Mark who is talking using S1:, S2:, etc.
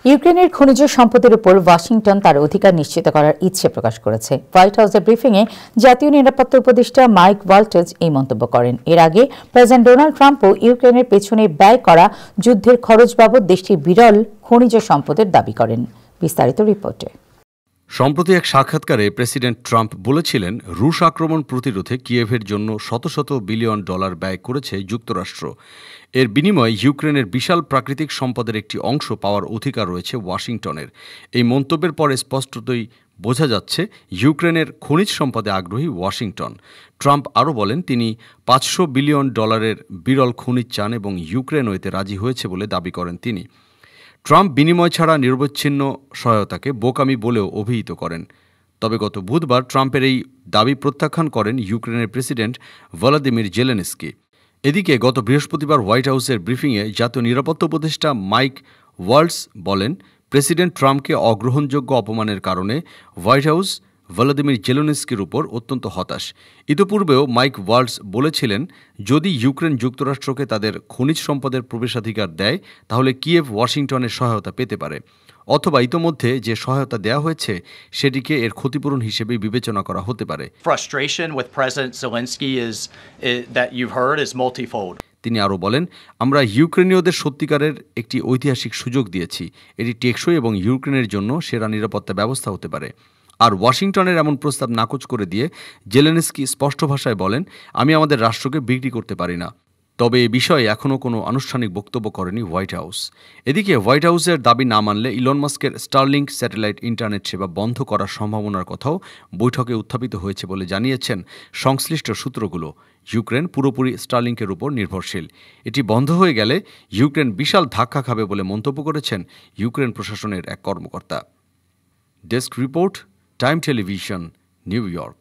S1: ইউক্রেনের খনিজ সম্পদের উপর ওয়াশিংটন তার অধিকার নিশ্চিত করার ইচ্ছে প্রকাশ করেছে। হোয়াইট হাউসের ব্রিফিংয়ে জাতীয় নিরাপত্তা উপদেষ্টা মাইক ওয়ালটজ এই মন্তব্য করেন। এর আগে প্রেসিডেন্ট ডোনাল্ড ট্রাম্পও ইউক্রেনের পেছনে ব্যয় করা যুদ্ধের খরচ বাবদ দেশটির বিরল খনিজ সম্পদের দাবি করেন। বিস্তারিত রিপোর্টে।
S2: সম্প্রতি এক সাক্ষাৎকারে প্রেসিডেন্ট ট্রাম্প বলেছিলেন, রুশ আক্রমণ প্রতিরোধে কিয়েভের জন্য শত শত বিলিয়ন ডলার ব্যয় করেছে যুক্তরাষ্ট্র। এর বিনিময়ে ইউক্রেনের বিশাল প্রাকৃতিক সম্পদের একটি অংশ পাওয়ার অধিকার রয়েছে ওয়াশিংটনের। এই মন্তব্যের পরে স্পষ্টতই বোঝা যাচ্ছে ইউক্রেনের খনিজ সম্পদে আগ্রহী ওয়াশিংটন। ট্রাম্প আরও বলেন, তিনি 500 বিলিয়ন ডলারের বিরল খনিজ চান এবং ইউক্রেনও এতে রাজি হয়েছে বলে দাবি করেন তিনি। ট্রাম্প বিনিময় ছাড়া নিরবচ্ছিন্ন সহায়তাকে বোকামি বলেও অভিহিত করেন। তবে গত বুধবার ট্রাম্পের এই দাবি প্রত্যাখ্যান করেন ইউক্রেনের প্রেসিডেন্ট ভলোদিমির জেলেনস্কি। এদিকে গত বৃহস্পতিবার হোয়াইট হাউসের ব্রিফিংয়ে জাতীয় নিরাপত্তা উপদেষ্টা মাইক ওয়ালটজ বলেন, প্রেসিডেন্ট ট্রাম্পকে অগ্রহণযোগ্য অপমানের কারণে হোয়াইট হাউস ভলোদিমির জেলেনস্কির উপর অত্যন্ত হতাশ। ইতিপূর্বেও মাইক ওয়ালটজ বলেছিলেন, যদি ইউক্রেন যুক্তরাষ্ট্রকে তাদের খনিজ সম্পদের প্রবেশাধিকার দেয় তাহলে কিয়েভ ওয়াশিংটনের সহায়তা পেতে পারে, অথবা ইতোমধ্যে যে সহায়তা দেওয়া হয়েছে সেটিকে এর ক্ষতিপূরণ হিসেবে বিবেচনা করা হতে পারে।
S3: Frustration with President Zelensky is that you've heard is multifold.
S2: তিনি আরও বলেন, আমরা ইউক্রেনীয়দের সত্যিকারের একটি ঐতিহাসিক সুযোগ দিয়েছি। এটি টেকসই এবং ইউক্রেনের জন্য সেরা নিরাপত্তা ব্যবস্থা হতে পারে। আর ওয়াশিংটনের এমন প্রস্তাব নাকচ করে দিয়ে জেলেনস্কি স্পষ্ট ভাষায় বলেন, আমি আমাদের রাষ্ট্রকে বিক্রি করতে পারি না। তবে এ বিষয়ে এখনও কোনো আনুষ্ঠানিক বক্তব্য করেনি হোয়াইট হাউস। এদিকে হোয়াইট হাউসের দাবি না মানলে ইলন মাস্কের স্টারলিংক স্যাটেলাইট ইন্টারনেট সেবা বন্ধ করার সম্ভাবনার কথাও বৈঠকে উত্থাপিত হয়েছে বলে জানিয়েছেন সংশ্লিষ্ট সূত্রগুলো। ইউক্রেন পুরোপুরি স্টারলিংকের উপর নির্ভরশীল। এটি বন্ধ হয়ে গেলে ইউক্রেন বিশাল ধাক্কা খাবে বলে মন্তব্য করেছেন ইউক্রেন প্রশাসনের এক কর্মকর্তা। Desk report, time television, new York.